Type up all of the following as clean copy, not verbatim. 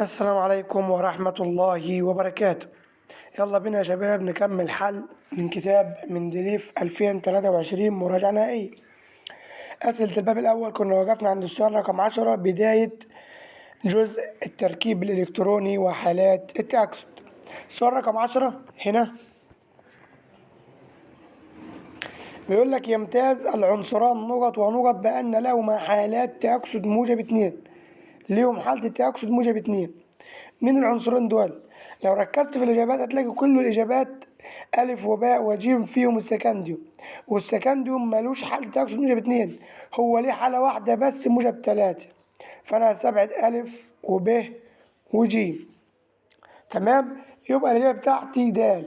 السلام عليكم ورحمة الله وبركاته. يلا بينا يا شباب نكمل حل من كتاب مندليف 2023 مراجعة نهائية. أسئلة الباب الأول كنا وقفنا عند السؤال رقم 10 بداية جزء التركيب الإلكتروني وحالات التأكسد. السؤال رقم 10 هنا بيقول لك يمتاز العنصران نقط ونقط بأن لهما حالات تأكسد موجب 2. ليهم حالة التأكسد موجب 2. مين العنصرين دول؟ لو ركزت في الإجابات هتلاقي كل الإجابات ألف وباء وجيم فيهم السكنديوم، والسكنديوم ملوش حالة تأكسد موجب 2، هو ليه حالة واحدة بس موجب 3، فأنا هستبعد ألف وب وجيم. تمام؟ يبقى الإجابة بتاعتي د.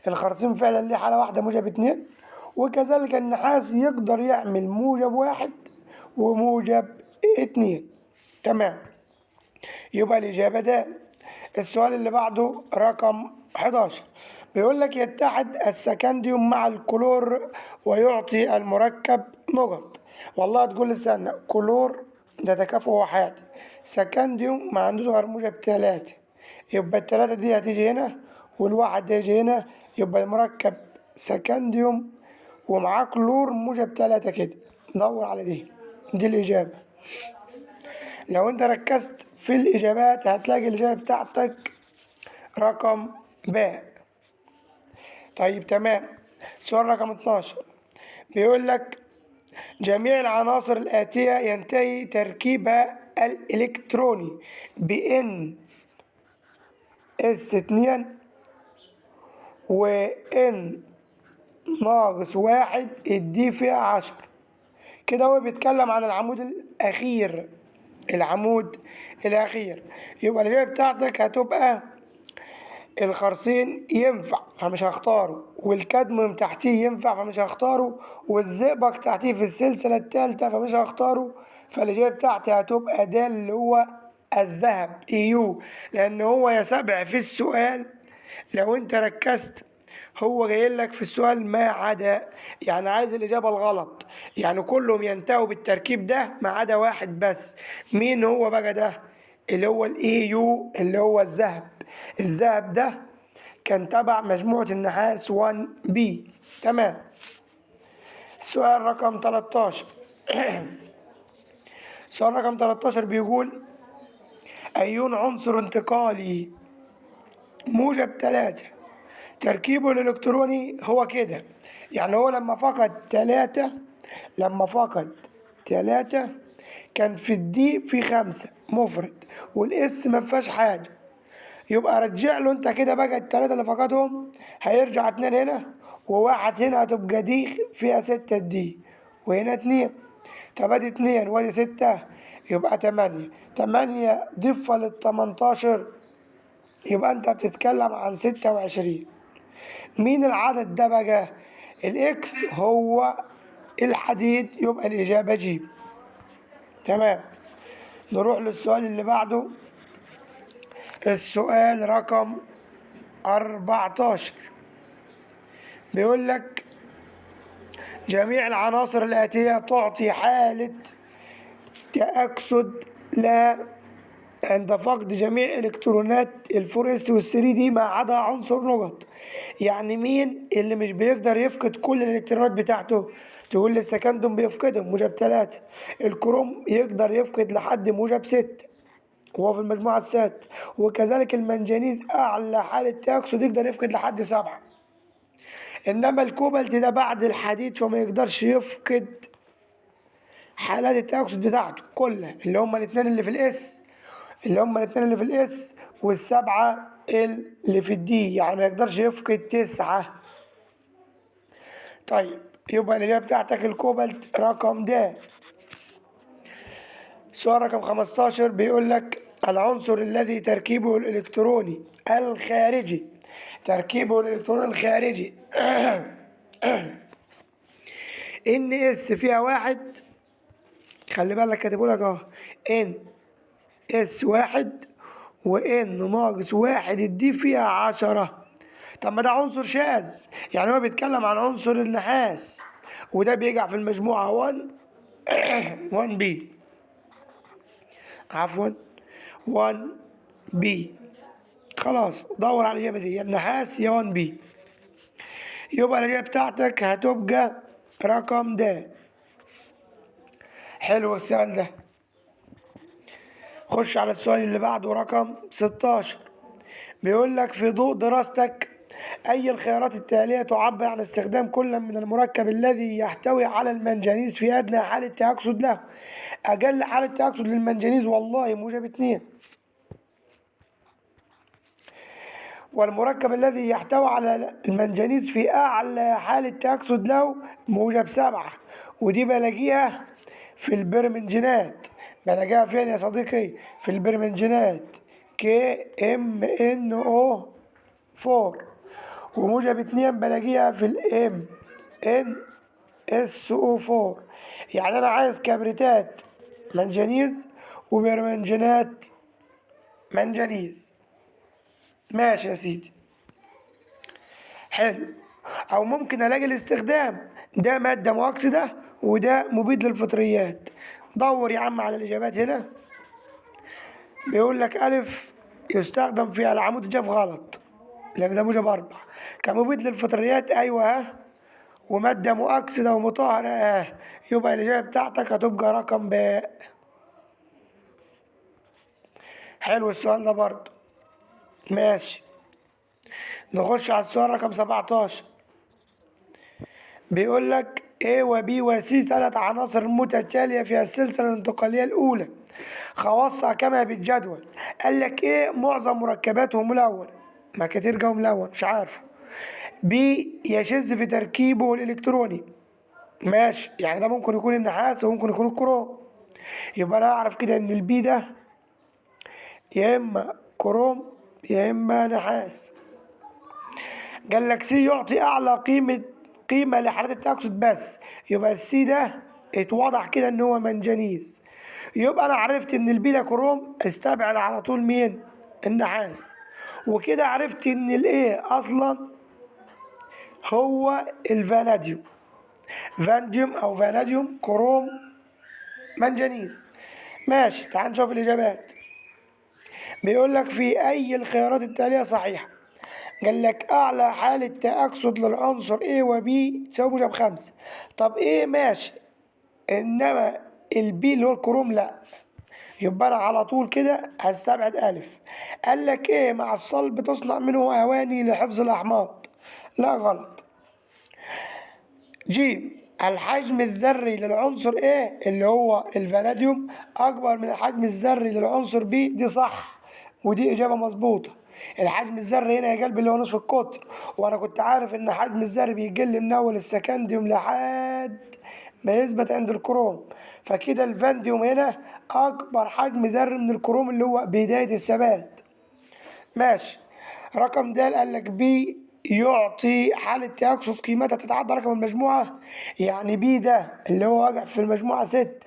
الخرسين فعلا ليه حالة واحدة موجب 2، وكذلك النحاس يقدر يعمل موجب 1 وموجب 2. تمام، يبقى الإجابة د. السؤال اللي بعده رقم 11 بيقول لك يتحد السكنديوم مع الكلور ويعطي المركب نقط. والله تقول لي استنى، كلور ده تكافؤ وحياتي، سكنديوم ما عندوش غير موجب 3، يبقى ال3 دي هتيجي هنا والواحد ده يجي هنا، يبقى المركب سكنديوم ومعاه كلور موجب 3 كده. دور على دي الإجابة. لو انت ركزت في الإجابات هتلاقي الإجابة بتاعتك رقم باء. طيب تمام، سؤال رقم 12 بيقول لك جميع العناصر الآتية ينتهي تركيبها الإلكتروني بN S2 وN ناقص 1 الدي فيها 10. كده هو بيتكلم عن العمود الأخير، يبقى الإجابة بتاعتك هتبقى الخرسين ينفع فمش هختاره، والكدميوم تحتيه ينفع فمش هختاره، والزئبق تحتيه في السلسلة الثالثة فمش هختاره. فالإجابة بتاعتي هتبقى ده اللي هو الذهب EU، لأن هو يا سبع في السؤال. لو أنت ركزت هو جاي لك في السؤال ما عدا، يعني عايز الإجابة الغلط، يعني كلهم ينتهوا بالتركيب ده ما عدا واحد بس. مين هو بقى ده؟ اللي هو EU اللي هو الذهب ده كان تبع مجموعة النحاس 1B. تمام، السؤال رقم 13 السؤال رقم 13 بيقول أيون عنصر انتقالي موجب 3 تركيبه الإلكتروني هو كده. يعني هو لما فقد 3 كان في الدي في 5 مفرد والاس ما فيهاش حاجة، يبقى رجع له انت كده بقى ال3 اللي فقدهم هيرجع 2 هنا وواحد هنا، هتبقى دي فيها 6 دي وهنا 2. طب ادي 2 وادي 6 يبقى 8 ضفها لل18 يبقى انت بتتكلم عن 26. مين العدد ده بقى؟ الاكس هو الحديد، يبقى الإجابة جيم. تمام، نروح للسؤال اللي بعده. السؤال رقم 14 بيقول لك جميع العناصر الآتية تعطي حالة تأكسد لا عند فقد جميع إلكترونات الفورس والثري دي ما عدا عنصر نقط. يعني مين اللي مش بيقدر يفقد كل الإلكترونات بتاعته؟ تقول لي السكندوم بيفقدهم موجب 3، الكروم يقدر يفقد لحد موجب 6 وهو في المجموعة السادسة، وكذلك المنجنيز أعلى حالة تأكسد يقدر يفقد لحد 7. إنما الكوبالت ده بعد الحديد فما يقدرش يفقد حالات التأكسد بتاعته كلها، اللي هما الاثنين اللي في الاس والسبعة اللي في الدي، يعني ما يقدرش يفقد 9. طيب يبقى الإجابة بتاعتك الكوبالت رقم د. سؤال رقم 15 بيقول لك العنصر الذي تركيبه الإلكتروني الخارجي ان اس فيها 1، خلي بالك كاتبه لك اهو ان اس 1 وان ناقص 1 الدي فيها 10. طب ما ده عنصر شاذ، يعني هو بيتكلم عن عنصر النحاس وده بيقع في المجموعة 1 بي، عفوا 1 بي. خلاص دور على الإجابة دي، يا النحاس يا 1 بي. يبقى الإجابة بتاعتك هتبقى رقم د. حلو السؤال ده. خش على السؤال اللي بعده رقم 16. بيقول لك في ضوء دراستك أي الخيارات التالية تعبر عن استخدام كل من المركب الذي يحتوي على المنجنيز في أدنى حالة تأكسد له. أقل حالة تأكسد للمنجنيز والله موجب 2، والمركب الذي يحتوي على المنجنيز في أعلى حالة تأكسد له موجب 7. ودي بلاقيها في البرمنجانات. بلاقيها فين يا صديقي؟ في البرمنجانات KMnO4. وموجب 2 بلاقيها في MnSO4. يعني أنا عايز كبريتات منجنيز وبرمنجانات منجنيز. ماشي يا سيدي. حلو. او ممكن الاقي الاستخدام ده مادة مؤكسدة وده مبيد للفطريات. دور يا عم على الاجابات هنا. بيقول لك الف يستخدم في العمود الجاف غلط لان ده موجب 4. كمبيد للفطريات ايوه ها، ومادة مؤكسدة ومطهرة اه. يبقى الاجابة بتاعتك هتبقى رقم ب. حلو السؤال ده برضه. ماشي. نخش على السؤال رقم 17. بيقول لك A و B و C 3 عناصر متتالية في السلسلة الانتقالية الأولى، خواصها كما بالجدول. قال لك إيه معظم مركباته ملون، ما كتير جو ملون مش عارفه. B يشذ في تركيبه الإلكتروني. ماشي، يعني ده ممكن يكون النحاس وممكن يكون الكروم. يبقى أنا أعرف كده إن البي ده يا إما كروم يا إما نحاس. قال لك سي يعطي اعلى قيمه لحالات التاكسد بس. يبقى السي ده اتوضح كده ان هو منجنيز. يبقى انا عرفت ان البي ده كروم، استبعد على طول مين؟ النحاس. وكده عرفت ان الايه اصلا هو الفاناديوم. فانديوم او فاناديوم كروم منجنيز. ماشي، تعال نشوف الاجابات. بيقول لك في اي الخيارات التاليه صحيحه. قال لك أعلى حالة تأكسد للعنصر A و B تساوي موجب 5. طب A ماشي، إنما البي اللي هو الكروم لأ. يبقى أنا على طول كده هستبعد ألف. قال لك إيه مع الصلب تصنع منه أواني لحفظ الأحماض. لا غلط. جيم الحجم الذري للعنصر A اللي هو الفاناديوم أكبر من الحجم الذري للعنصر B. دي صح ودي إجابة مظبوطة. الحجم الذري هنا يا قلبي اللي هو نصف القطر، وأنا كنت عارف إن حجم الذري بيقل من أول السكنديوم لحد ما يثبت عند الكروم. فكده الفانديوم هنا أكبر حجم ذري من الكروم اللي هو بداية الثبات. ماشي. رقم د قال لك بي يعطي حالة تأكسد قيمتها تتعدى رقم المجموعة. يعني بي ده اللي هو واقع في المجموعة 6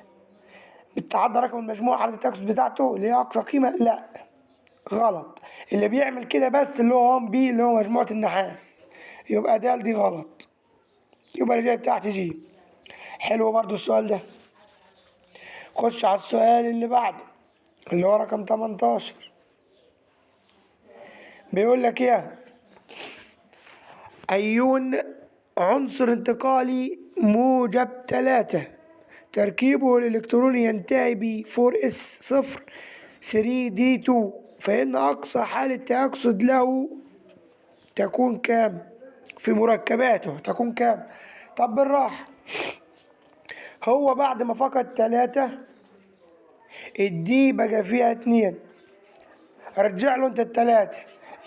بتتعدى رقم المجموعة حالة التأكسد بتاعته اللي هي أقصى قيمة. لا غلط. اللي بيعمل كده بس اللي هو 1 بي اللي هو مجموعة النحاس. يبقى د دي غلط. يبقى الإجابة بتاعتي جي. حلو برضو السؤال ده. خش على السؤال اللي بعده اللي هو رقم 18. بيقول لك ايه أيون عنصر انتقالي موجب 3 تركيبه الإلكتروني ينتهي ب 4s0 3d2، فإن أقصى حالة تأكسد له تكون كام؟ في مركباته تكون كام؟ طب بالراحة. هو بعد ما فقد 3 الدي بقى فيها 2، رجع له انت ال3.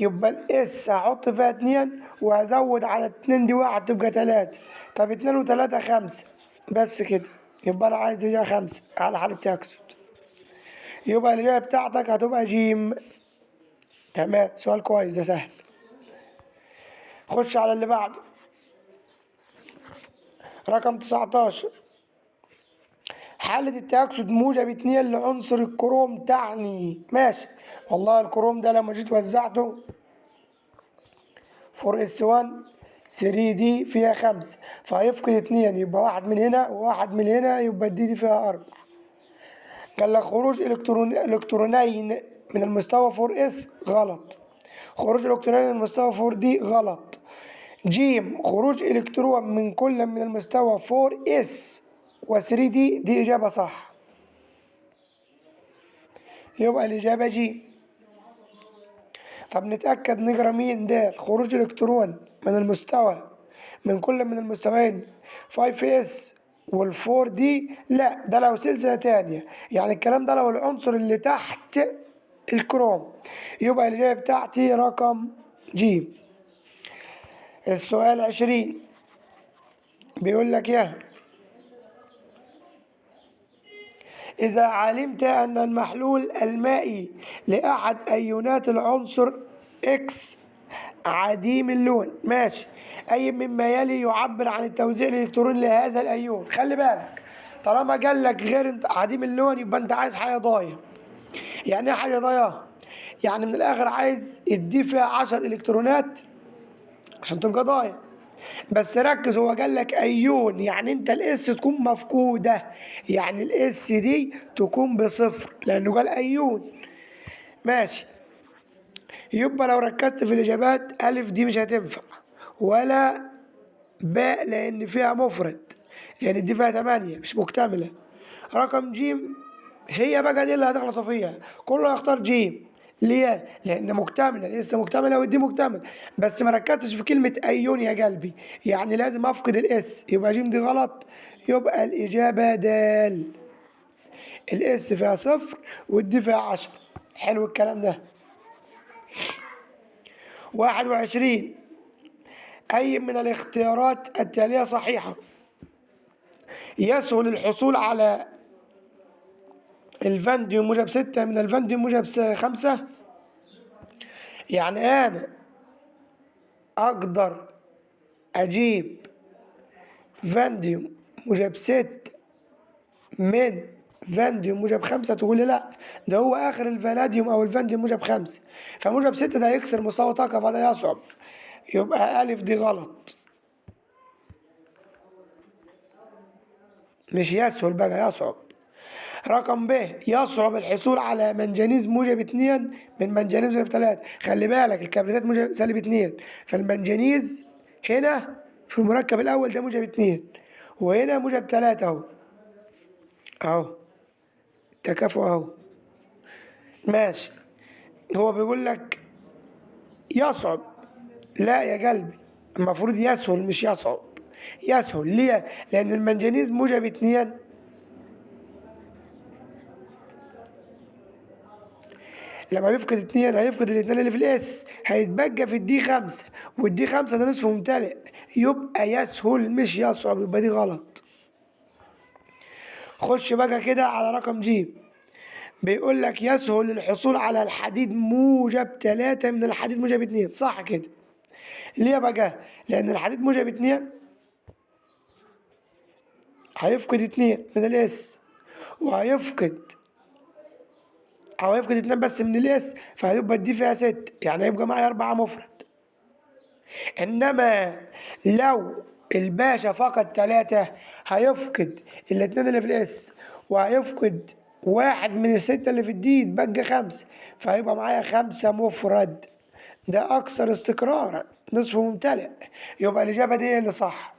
يبقى الاس هحط فيها 2 وهزود على 2 دي 1 تبقى 3. طب 2 و3 5 بس كده. يبقى انا عايز دي 5 على حالة تأكسد. يبقى الإجابة بتاعتك هتبقى جيم. تمام، سؤال كويس ده سهل. خش على اللي بعده رقم 19. حالة التأكسد موجب 2 لعنصر الكروم تعني. ماشي، والله الكروم ده لما جيت وزعته 4s1 3d فيها 5 فهيفقد 2، يبقى 1 من هنا وواحد من هنا، يبقى الدي دي فيها 4. قال لك خروج إلكترونين من المستوى 4S غلط. خروج الإلكترون من المستوى 4D غلط. ج خروج إلكترون من كل من المستوى 4S و 3D دي إجابة صح، يبقى الإجابة ج. طب نتأكد نقرا مين ده. خروج الإلكترون من المستوى من كل من المستويين 5S وال 4D، لا ده لو سلسلة تانية، يعني الكلام ده لو العنصر اللي تحت الكروم، يبقى الإجابة بتاعتي رقم ج. السؤال 20 بيقول لك إذا علمت أن المحلول المائي لأحد أيونات العنصر X عديم اللون، ماشي، أي مما يلي يعبر عن التوزيع الإلكتروني لهذا الأيون. خلي بالك طالما قال لك غير عديم اللون يبقى أنت عايز حاجة ضايعة. يعني إيه حاجة ضايعة؟ يعني من الآخر عايز يديه فيها 10 إلكترونات عشان تبقى ضايع. بس ركز، هو قال لك ايون، يعني انت الاس تكون مفقوده، يعني الاس دي تكون بصفر لانه قال ايون. ماشي، يبقى لو ركزت في الاجابات الف دي مش هتنفع، ولا باء لان فيها مفرد، لان دي فيها 8 مش مكتمله. رقم جيم هي بقى دي اللي هتغلطوا فيها، كله هيختار جيم. ليه؟ لأن مكتملة، لسه مكتملة ودي مكتملة، بس ما ركزتش في كلمة أيون يا قلبي، يعني لازم أفقد الإس، يبقى جيم دي غلط، يبقى الإجابة دال. الإس فيها صفر والدي فيها 10. حلو الكلام ده. 21 أي من الاختيارات التالية صحيحة؟ يسهل الحصول على الفانديوم موجب 6 من الفانديوم موجب 5. يعني أنا أقدر أجيب فانديوم موجب 6 من فانديوم موجب 5؟ تقول لي لا، ده هو آخر الفاناديوم أو الفانديوم موجب 5، فموجب 6 ده هيكسر مستوى طاقة فده يصعب، يبقى ألف دي غلط، مش يسهل بقى يصعب. رقم ب يصعب الحصول على منجنيز موجب 2 من منجنيز موجب 3. خلي بالك الكبريتات موجب سالب 2، فالمنجنيز هنا في المركب الأول ده موجب 2 وهنا موجب 3 أهو، أهو تكافؤ أهو. ماشي، هو بيقول لك يصعب، لا يا قلبي المفروض يسهل مش يصعب. يسهل ليه؟ لأن المنجنيز موجب 2 لما يفقد 2 هيفقد الاتنين اللي في الاس، هيتبقى في الدي 5، والدي 5 ده نصف ممتلئ، يبقى يسهل مش يصعب، يبقى دي غلط. خش بقى كده على رقم ج، بيقول لك يسهل الحصول على الحديد موجب 3 من الحديد موجب 2، صح كده. ليه بقى؟ لأن الحديد موجب 2 هيفقد 2 من الاس، وهيفقد أو هيفقد 2 بس من الاس، فهيبقى الدي فيها 6، يعني هيبقى معايا 4 مفرد. انما لو الباشا فقد 3 هيفقد الاتنين اللي في الاس، وهيفقد واحد من الستة اللي في الدي، يتبقى 5، فهيبقى معايا 5 مفرد، ده اكثر استقرارا نصف ممتلئ، يبقى الاجابة دي اللي صح.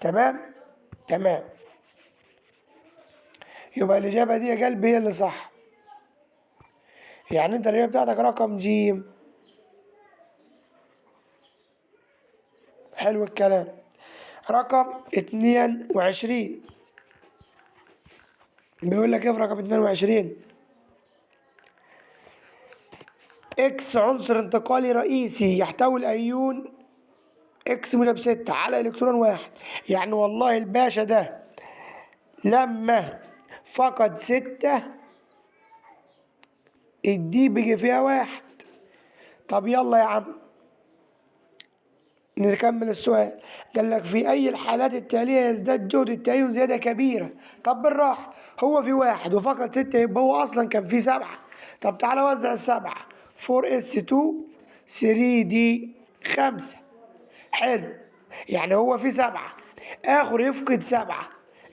تمام تمام، يبقى الاجابة دي يا قلبي هي اللي صح، يعني انت الاجابة بتاعتك رقم ج. حلو الكلام. رقم 22 بيقول لك ايه في رقم 22؟ اكس عنصر انتقالي رئيسي يحتوي الايون اكس موجب 6 على الكترون واحد. يعني والله الباشا ده لما فقد 6 الدي بيجي فيها 1. طب يلا يا عم نكمل السؤال. قال لك في أي الحالات التالية يزداد جهد التأيون زيادة كبيرة؟ طب بالراحة، هو في 1 وفقد 6 يبقى هو أصلا كان في 7. طب تعالى وزع ال7، 4s2 3d5. حلو، يعني هو في 7 آخر يفقد 7،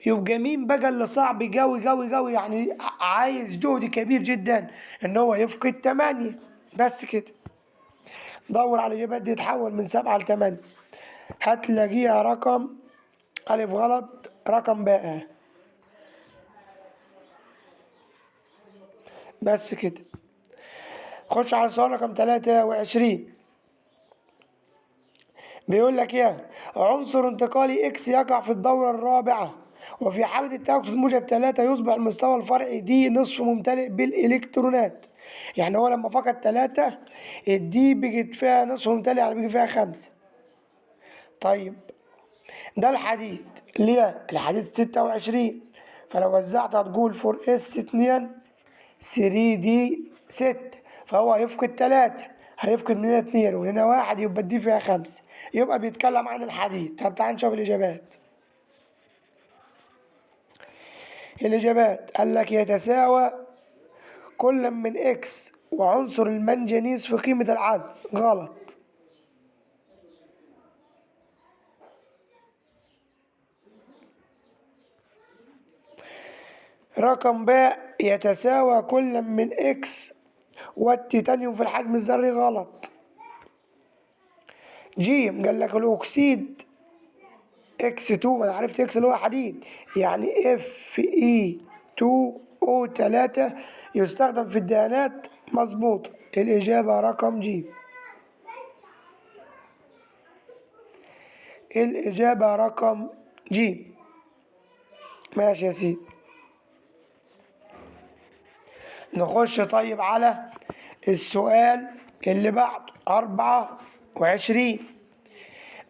يبقى مين بقى اللي صعب جوي جوي جوي، يعني عايز جهد كبير جدا ان هو يفقد 8. بس كده. دور على الإجابات دي تحول من 7 ل8. هتلاقيها رقم ألف غلط، رقم باء. بس كده. خش على السؤال رقم 23. بيقول لك ايه؟ عنصر انتقالي اكس يقع في الدورة الرابعة، وفي حالة التأكسد موجب 3 يصبح المستوى الفرعي دي نصف ممتلئ بالإلكترونات. يعني هو لما فقد 3 الدي بقت فيها نصف ممتلئ، يعني بقي فيها 5. طيب ده الحديد. ليه؟ الحديد 26. فلو وزعت هتقول 4 اس 2 3 دي 6. فهو هيفقد 3، هيفقد من هنا 2 ومن هنا 1، يبقى دي فيها 5. يبقى بيتكلم عن الحديد. طب تعال نشوف الإجابات. الإجابات قال لك يتساوى كل من إكس وعنصر المنجنيز في قيمة العزم. غلط. رقم باء يتساوى كل من إكس والتيتانيوم في الحجم الذري. غلط. جيم قال لك الأكسيد اكس 2، ما انا عرفت اكس اللي هو حديد، يعني اف اي 2 او 3 يستخدم في الدهانات. مظبوط. الإجابة رقم ج. الإجابة رقم ج. ماشي يا سيدي. نخش طيب على السؤال اللي بعده 24.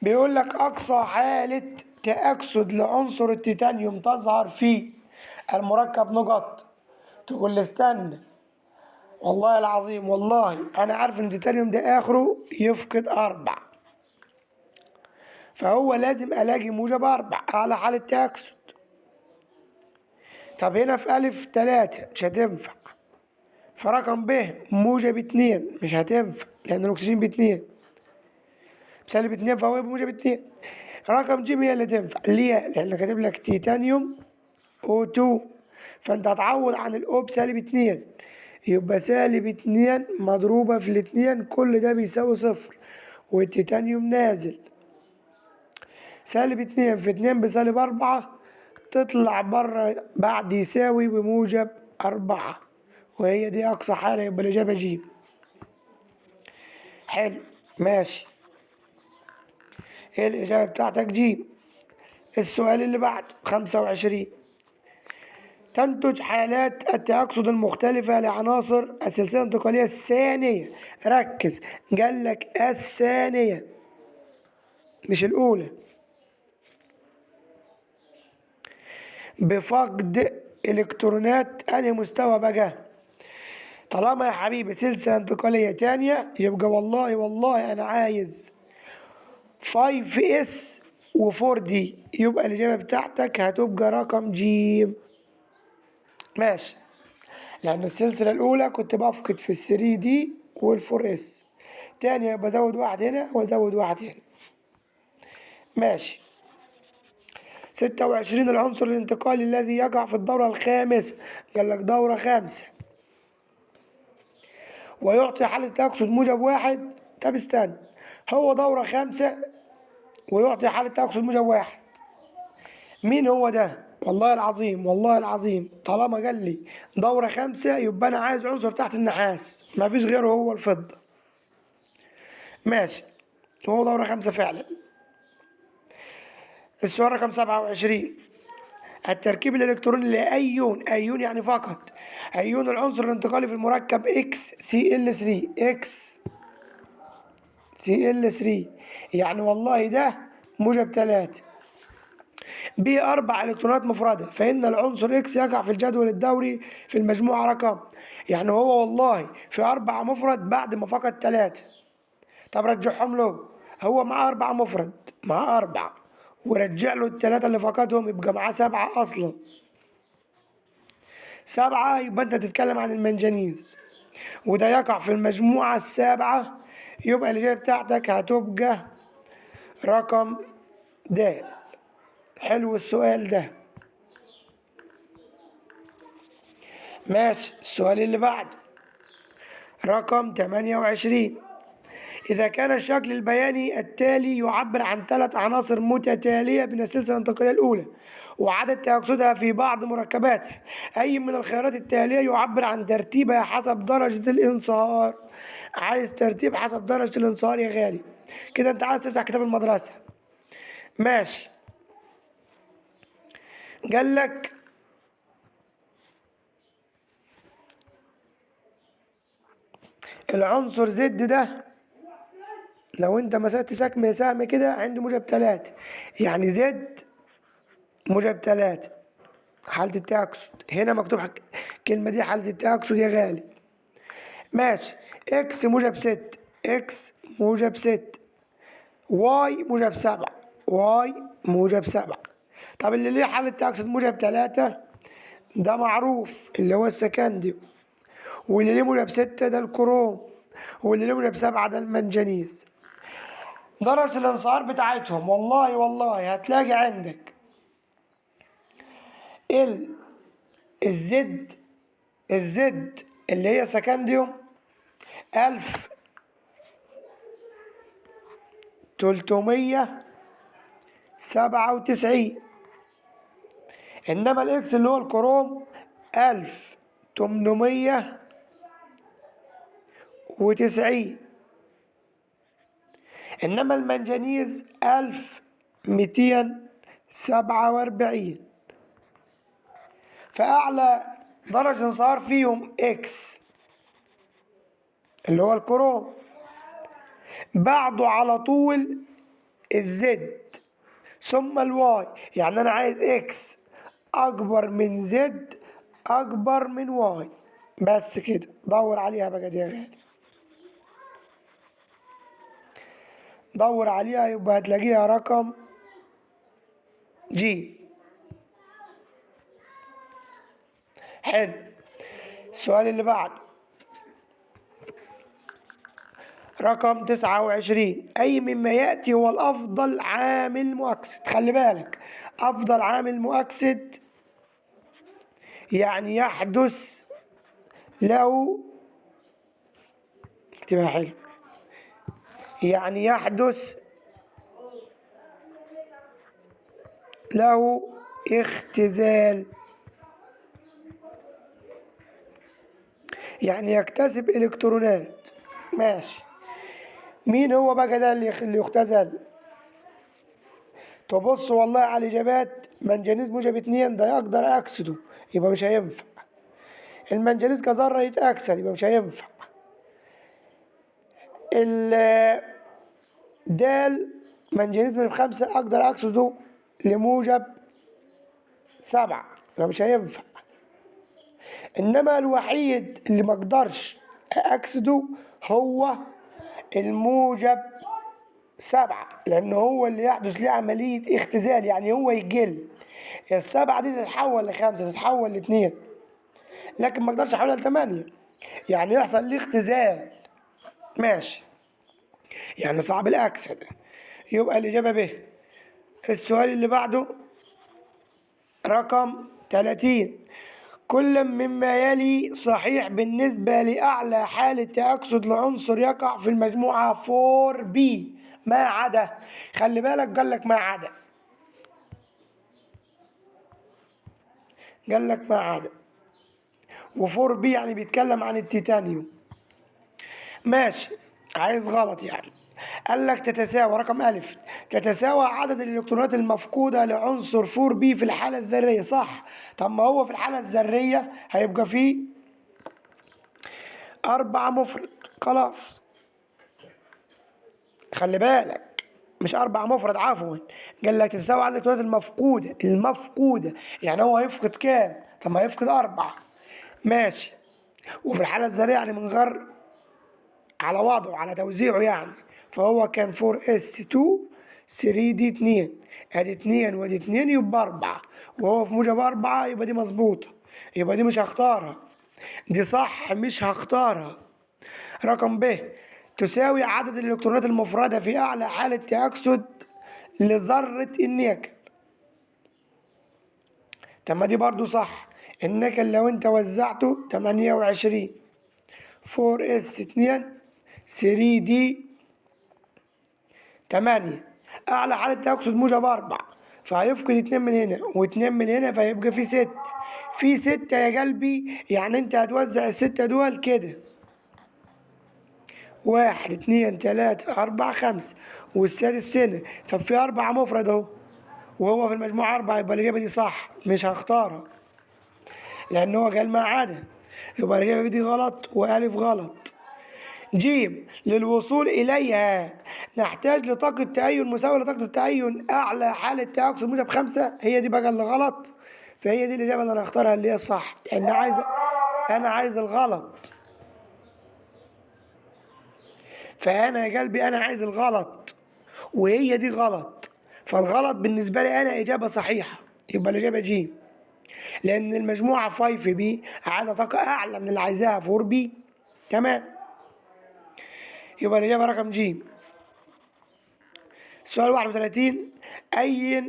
بيقول لك أقصى حالة تأكسد لعنصر التيتانيوم تظهر في المركب نقط. تقول لي استنى، والله العظيم والله أنا عارف إن التيتانيوم ده آخره يفقد 4، فهو لازم ألاقي موجب 4 أعلى حالة تأكسد. طب هنا في ألف 3 مش هتنفع، فرقم ب موجب 2 مش هتنفع لأن الأكسجين ب2 بسالب 2، فهو يبقى موجب 2. رقم ج هي اللي تنفع. ليه؟ لأن كاتب لك تيتانيوم O2، فأنت هتعوض عن الأو بسالب 2، يبقى سالب 2 مضروبة في الاتنين، كل ده بيساوي 0 والتيتانيوم نازل. سالب 2 في 2 بسالب 4، تطلع بره بعد يساوي بموجب 4، وهي دي أقصى حالة، يبقى الإجابة ج. حلو. ماشي. الإجابة بتاعتك ج. السؤال اللي بعده 25. تنتج حالات التأكسد المختلفة لعناصر السلسلة الانتقالية الثانية. ركز، قال لك الثانية مش الأولى. بفقد إلكترونات أنهي مستوى بقى؟ طالما يا حبيبي سلسلة انتقالية تانية يبقى والله والله أنا عايز 5S و4D، يبقى الإجابة بتاعتك هتبقى رقم ج. ماشي. لأن السلسلة الأولى كنت بفقد في ال3D وال4S، تانية بزود واحد هنا وأزود واحد هنا. ماشي. 26. العنصر الانتقالي الذي يقع في الدورة الخامسة. قال لك دورة خامسة ويعطي حالة تأكسد موجب 1. طب استنى، هو دورة خامسة ويعطي حالة تأكسد موجب 1، مين هو ده؟ والله العظيم والله العظيم طالما قال لي دورة خامسة يبقى أنا عايز عنصر تحت النحاس، مفيش غيره هو الفضة. ماشي. هو دورة خامسة فعلا. السؤال رقم 27. التركيب الإلكتروني لأيون، أيون يعني فقط، أيون العنصر الانتقالي في المركب XCl3. XCl3 يعني والله ده موجب 3 ب4 إلكترونات مفردة، فإن العنصر إكس يقع في الجدول الدوري في المجموعة رقم، يعني هو والله في 4 مفرد بعد ما فقد 3. طب رجعهم له، هو معاه 4 مفرد، معاه 4 ورجع له ال3 اللي فقدهم، يبقى معاه 7 أصلا. 7 يبقى أنت تتكلم عن المنجنيز، وده يقع في المجموعة السابعة، يبقى الإجابة بتاعتك هتبقى رقم د. حلو السؤال ده. ماشي. السؤال اللي بعده رقم 28. إذا كان الشكل البياني التالي يعبر عن 3 عناصر متتالية من السلسلة الانتقالية الأولى وعدد تأكسدها في بعض مركباتها، أي من الخيارات التالية يعبر عن ترتيبها حسب درجة الانصهار؟ عايز ترتيب حسب درجة الانصهار يا غالي. كده أنت عايز تفتح كتاب المدرسة. ماشي. قال لك العنصر زد ده لو انت مسكت سهم كده عنده موجب 3، يعني زد موجب 3 حالة التأكسد. هنا مكتوب الكلمة دي حالة التأكسد يا غالي. ماشي. اكس موجب 6، اكس موجب 6، واي موجب 7، واي موجب 7. طب اللي ليه حالة تأكسد موجب 3 ده معروف اللي هو السكندي، واللي ليه موجب 6 ده الكروم، واللي ليه موجب 7 ده المنجنيز. درجة الانصهار بتاعتهم والله هتلاقي عندك الزد اللي هي سكنديوم 1397، انما الاكس اللي هو الكروم 1890، انما المنجنيز 1247. فاعلى درجة انصهار فيهم اكس اللي هو الكروم، بعده على طول الزد ثم الواي. يعني انا عايز اكس اكبر من زد اكبر من واي، بس كده. دور عليها بقى دي يا غالي، دور عليها يبقى هتلاقيها رقم جي. حلو. السؤال اللي بعده رقم 29. أي مما يأتي هو الأفضل عامل مؤكسد؟ خلي بالك، أفضل عامل مؤكسد يعني يحدث له، اكتبها حلو، يعني يحدث له اختزال، يعني يكتسب إلكترونات. ماشي. مين هو بقى ده اللي يختزل؟ تبص والله على الإجابات. منجنيز موجب 2 ده يقدر أكسده يبقى مش هينفع. المنجنيز كذرة يتأكسد يبقى مش هينفع. دال منجنيز من 5 أقدر أكسده لموجب 7 يبقى مش هينفع. إنما الوحيد اللي مقدرش أكسده هو الموجب 7، لأنه هو اللي يحدث ليه عملية اختزال، يعني هو يقل. 7 دي تتحول ل5 تتحول ل2، لكن ما اقدرش احولها ل8، يعني يحصل لي اختزال. ماشي. يعني صعب الاكسد، يبقى الاجابه ب. السؤال اللي بعده رقم 30. كل مما يلي صحيح بالنسبة لأعلى حالة تأكسد لعنصر يقع في المجموعة 4B ما عدا. خلي بالك قال لك ما عدا، قال لك ما عدا، و4B يعني بيتكلم عن التيتانيوم. ماشي. عايز غلط يعني. قال لك تتساوى رقم ألف، تتساوى عدد الإلكترونات المفقودة لعنصر 4B في الحالة الذرية. صح. طب ما هو في الحالة الذرية هيبقى فيه 4 مفرد. خلاص. خلي بالك مش 4 مفرد، عفوا. قال لك تتساوى عدد الإلكترونات المفقودة يعني هو هيفقد كام؟ طب ما هيفقد 4. ماشي. وفي الحالة الذرية يعني من غير على وضعه على توزيعه يعني، فهو كان 4s2 3d2، ادي 2 وادي 2 يبقى 4، وهو في موجب 4 يبقى دي مظبوطة، يبقى دي مش هختارها، دي صح مش هختارها. رقم ب، تساوي عدد الإلكترونات المفردة في أعلى حالة تأكسد لذرة النيكل. طب ما دي برضو صح. النكل لو انت وزعته 28 4s2 3d 8. أعلى حالة تأكسد موجب 4، فهيفقد 2 من هنا و2 من هنا، فيبقى في 6. في 6 يا قلبي، يعني انت هتوزع ال6 دول كده 1 2 3 4 5 والسادس هنا. طب في 4 مفرد اهو، وهو في المجموعة 4، يبقى الإجابة دي صح، مش هختارها لأن هو قال ما عدا، يبقى الإجابة دي غلط وألف غلط. جيم للوصول إليها نحتاج لطاقة تأين مساوية لطاقة التأين أعلى حالة تأكسد موجب 5. هي دي بقى اللي غلط، فهي دي الإجابة اللي أنا هختارها اللي هي الصح، لأن أنا عايز الغلط. فأنا يا قلبي أنا عايز الغلط، وهي دي غلط، فالغلط بالنسبة لي أنا إجابة صحيحة، يبقى الإجابة جيم. لأن المجموعة 5 بي عايزة طاقة أعلى من اللي عايزاها 4 بي. تمام، يبقى الإجابة رقم جيم. سؤال 31. أي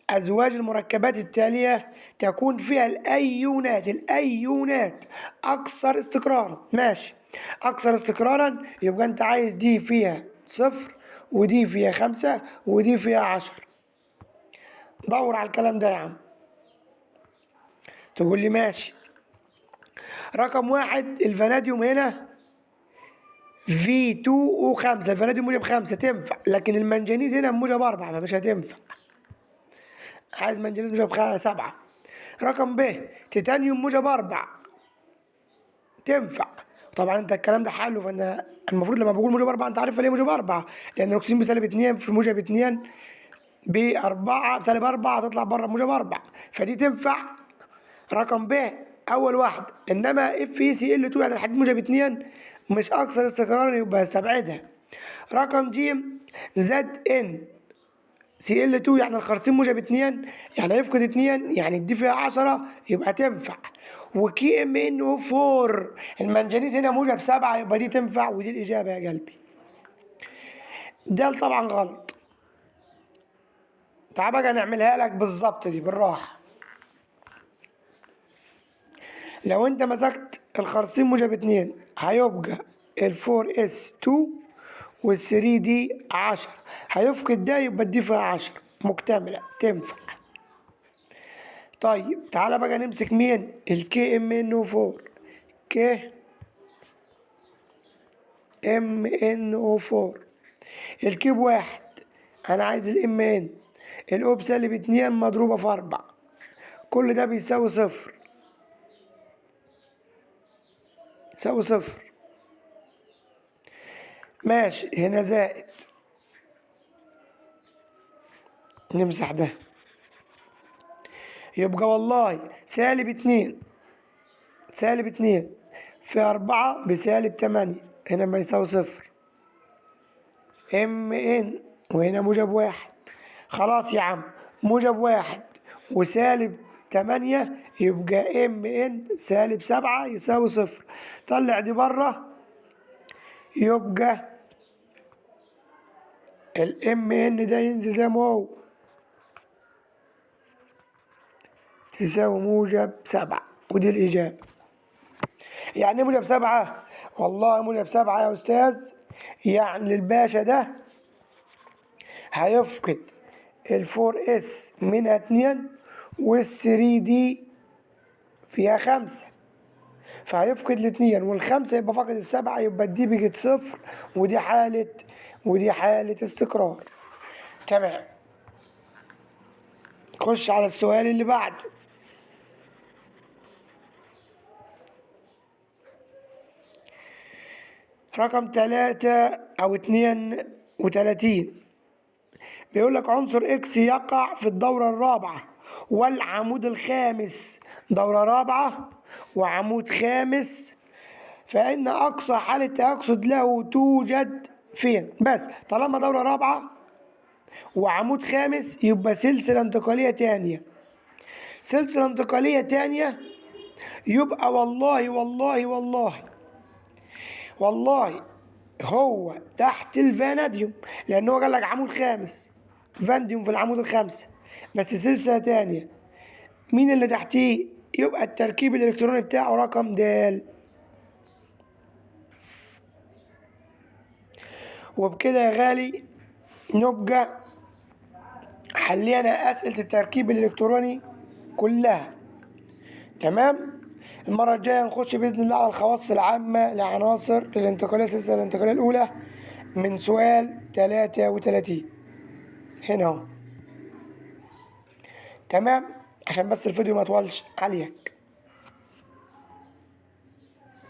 أزواج المركبات التالية تكون فيها الأيونات أكثر استقرارا؟ ماشي، أكثر استقرارا يبقى أنت عايز دي فيها 0 ودي فيها 5 ودي فيها 10. دور على الكلام ده يا عم. تقول لي ماشي. رقم 1 الفاناديوم هنا V2O5، الفاناديوم موجب 5 تنفع، لكن المنجنيز هنا موجب 4 فمش هتنفع، عايز منجنيز موجب 7. رقم ب تيتانيوم موجب 4 تنفع. طبعا انت الكلام ده حله، فانا المفروض لما بقول موجب 4 انت عارف ليه موجب 4، لان الاكسجين بسالب 2 في موجب 2 ب4 بسالب 4 هتطلع بره موجب 4، فدي تنفع. رقم ب اول واحد، انما FeCl2 يعني الحديد موجب 2 مش اكثر استقرارا، يبقى استبعدها. رقم ج ZnCl2 يعني الخرسين موجب 2 يعني هيفقد 2، يعني دي فيها 10 يبقى تنفع. وKMnO4 المنجنيز هنا موجب 7 يبقى دي تنفع، ودي الإجابة يا قلبي. ده طبعا غلط. تعال بقى نعملها لك بالظبط دي بالراحة. لو انت مسكت الخرسين موجب 2 هيبقى ال4s2 وال3d 10، هيفقد ده يبقى دي فيها 10 مكتملة تنفع. طيب تعالى بقى نمسك مين؟ الKMnO4. KMnO4 الكيب 1 انا عايز الMn، الأو بسالب 2 مضروبة في 4، كل ده بيساوي 0 يساوي 0. ماشي، هنا زائد، نمسح ده، يبقى والله سالب 2 في 4 بسالب 8، هنا ما يساوي 0. Mn وهنا موجب 1، خلاص يا عم، موجب 1 وسالب 8 يبقى Mn سالب 7 يساوي 0. طلع دي بره، يبقى Mn ده ينزل زي ما هو، تساوي موجب 7، ودي الإجابة. يعني موجب 7؟ والله موجب 7 يا أستاذ، يعني الباشا ده هيفقد ال4s منها 2 وال3d فيها 5، فهيفقد ال2 وال5 يبقى فاقد ال7، يبقى دي بقت 0، ودي حالة استقرار. تمام، خش على السؤال اللي بعده. رقم 3 أو 32 بيقول لك عنصر إكس يقع في الدورة الرابعة والعمود الخامس، دورة رابعة وعمود خامس، فإن أقصى حالة تأكسد له توجد فين؟ بس طالما دورة رابعة وعمود خامس يبقى سلسلة انتقالية تانية. سلسلة انتقالية تانية يبقى والله هو تحت الفاناديوم، لأنه هو قال لك عمود خامس، فانديوم في العمود الخامسة، بس سلسلة تانية. مين اللي تحتيه؟ يبقى التركيب الإلكتروني بتاعه رقم د. وبكده يا غالي نبقى حلينا أسئلة التركيب الإلكتروني كلها. تمام. المرة الجاية نخش بإذن الله على الخواص العامة لعناصر الانتقالية، السلسلة الانتقالية الأولى من سؤال 33 هنا اهو. تمام، عشان بس الفيديو ما يطولش عليك.